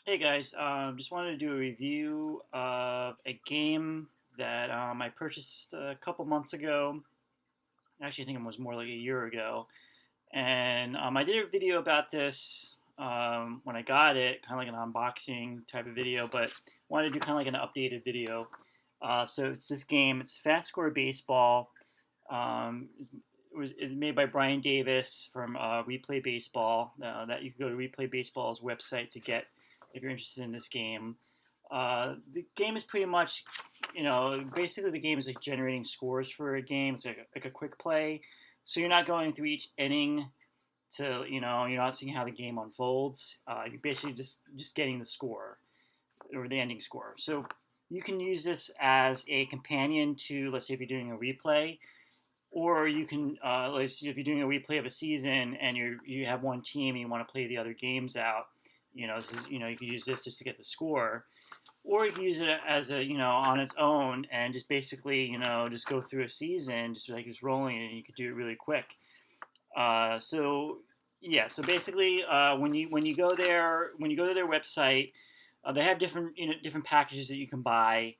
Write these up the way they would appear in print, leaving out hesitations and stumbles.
Hey guys, just wanted to do a review of a game that I purchased a couple months ago. Actually, I think it was more like a year ago. And I did a video about this when I got it, kind of like an unboxing type of video, but wanted to do kind of like an updated video. So it's this game. It's Fastscore Baseball. It's made by Brian Davis from Replay Baseball. That you can go to Replay Baseball's website to get if you're interested in this game. The game is pretty much, basically the game is like generating scores for a game. It's like a quick play, so you're not going through each inning to, you're not seeing how the game unfolds. You're basically just getting the score or the ending score. So you can use this as a companion to, let's say, if you're doing a replay, or you can, let's see, if you're doing a replay of a season and you have one team and you want to play the other games out. You can use this just to get the score, or you can use it as a, on its own and just basically, just go through a season, just rolling it, and you could do it really quick. So yeah, so basically, when you go there, when you go to their website, they have different packages that you can buy.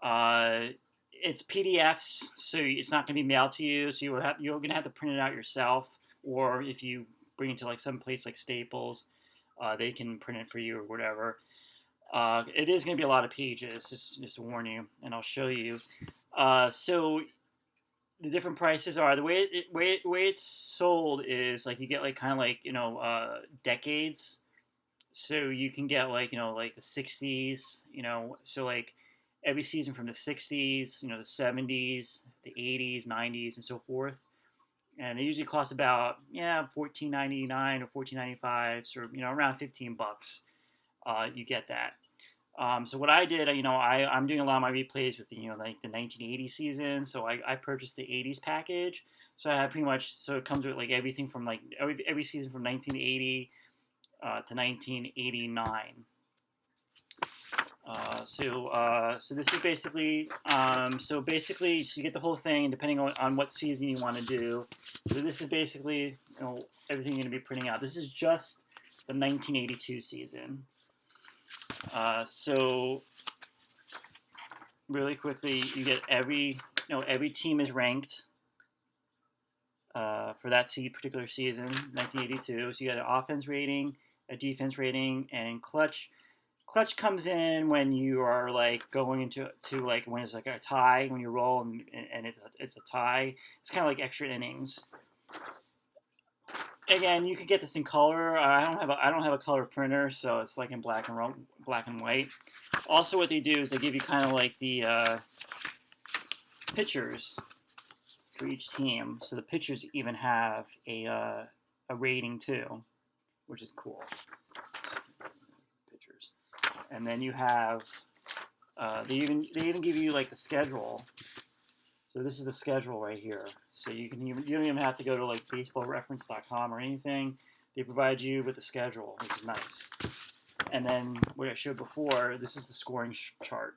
Uh, it's PDFs, so it's not going to be mailed to you. So you're going to have to print it out yourself, or if you bring it to like some place like Staples, they can print it for you or whatever. It is going to be a lot of pages, just to warn you, and I'll show you. So the different prices are the way it's sold is like you get like kind of like decades. So you can get like like the 60s, so like every season from the 60s, the 70s, the 80s, 90s, and so forth. And they usually cost about 14.99 or 14.95, so around 15 bucks. You get that. So what I did, I'm doing a lot of my replays with like the 1980 season. So I purchased the 80s package. So I have pretty much, so it comes with like everything from like every season from 1980 to 1989. So this is basically, so you get the whole thing depending on what season you want to do. So this is basically, everything you're going to be printing out. This is just the 1982 season. So really quickly, you get every team is ranked for that particular season, 1982. So you got an offense rating, a defense rating, and clutch. Clutch comes in when you are like going into like when it's like a tie, when you roll and it's a tie. It's kind of like extra innings. Again, you could get this in color. I don't have a color printer, so it's like in black and white. Also, what they do is they give you kind of like the pitchers for each team. So the pitchers even have a rating too, which is cool. Pitchers, and then you have they even give you like the schedule. So this is the schedule right here. So you don't even have to go to like baseballreference.com or anything. They provide you with the schedule, which is nice. And then what I showed before, this is the scoring chart.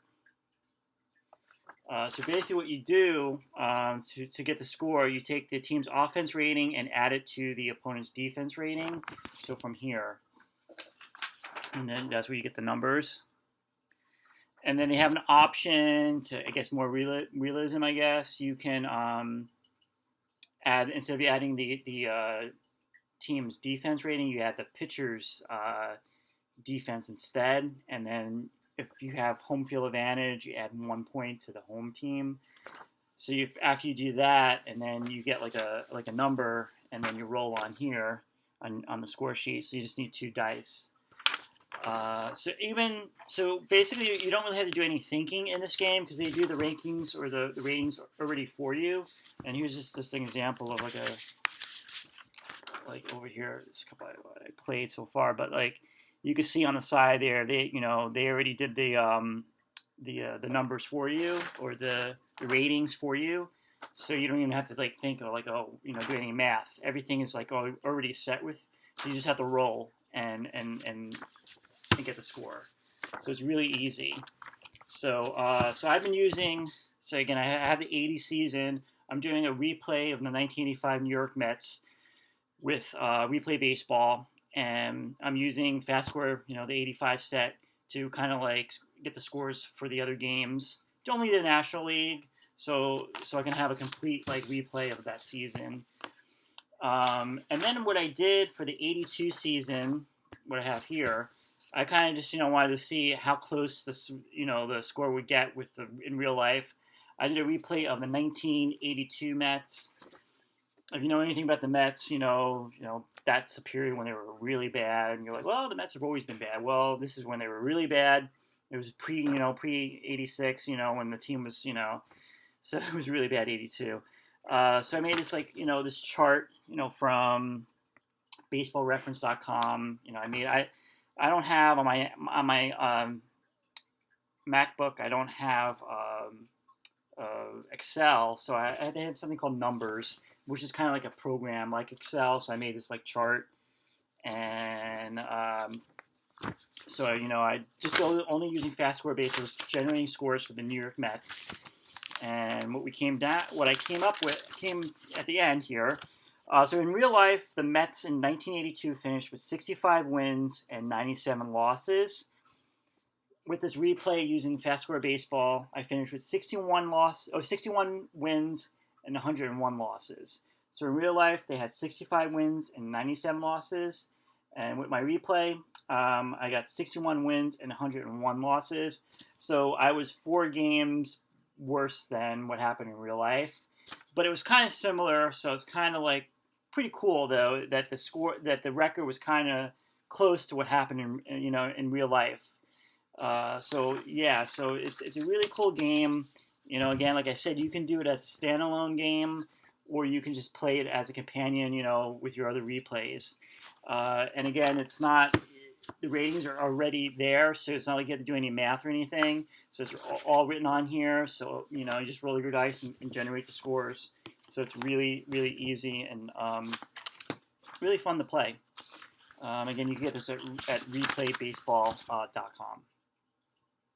So basically what you do to get the score, you take the team's offense rating and add it to the opponent's defense rating. So from here, and then that's where you get the numbers. And then they have an option to, I guess, more realism. I guess you can add, instead of adding the team's defense rating, you add the pitcher's defense instead. And then if you have home field advantage, you add 1 point to the home team. So after you do that, and then you get like a number, and then you roll on here on the score sheet. So you just need 2 dice. So basically, you don't really have to do any thinking in this game because they do the rankings or the ratings already for you. And here's just this example of like over here, this couple I played so far, but like you can see on the side there, they already did the numbers for you, or the ratings for you. So you don't even have to like think or like do any math. Everything is like already set with. So you just have to roll and get the score. So it's really easy. So I've been using. So again, I have the 80 season. I'm doing a replay of the 1985 New York Mets with Replay Baseball, and I'm using Fastscore, the 85 set, to kind of like get the scores for the other games. Only the National League, so I can have a complete like replay of that season. And then what I did for the 82 season, what I have here, I kind of just wanted to see how close the score would get with in real life. I did a replay of the 1982 Mets. If you know anything about the Mets, that's a period when they were really bad, and you're like, well, the Mets have always been bad. Well, this is when they were really bad. It was pre 86, when the team was, so it was really bad 82. So I made this this chart, from baseballreference.com. I don't have on my MacBook, I don't have Excel, so I had to have something called Numbers, which is kind of like a program like Excel. So I made this like chart, and so I just only using Fastscore basis, generating scores for the New York Mets. And what I came up with came at the end here. So in real life, the Mets in 1982 finished with 65 wins and 97 losses. With this replay using Fastscore Baseball, I finished with 61 wins and 101 losses. So in real life, they had 65 wins and 97 losses. And with my replay, I got 61 wins and 101 losses. So I was 4 games worse than what happened in real life. But it was kind of similar, so it's kind of like pretty cool though that the record was kind of close to what happened in real life. So it's a really cool game. Again, like I said, you can do it as a standalone game, or you can just play it as a companion, with your other replays. And again, the ratings are already there, so it's not like you have to do any math or anything. So it's all written on here. So you just roll your dice and generate the scores. So it's really, really easy and really fun to play. Again, you can get this at replaybaseball.com.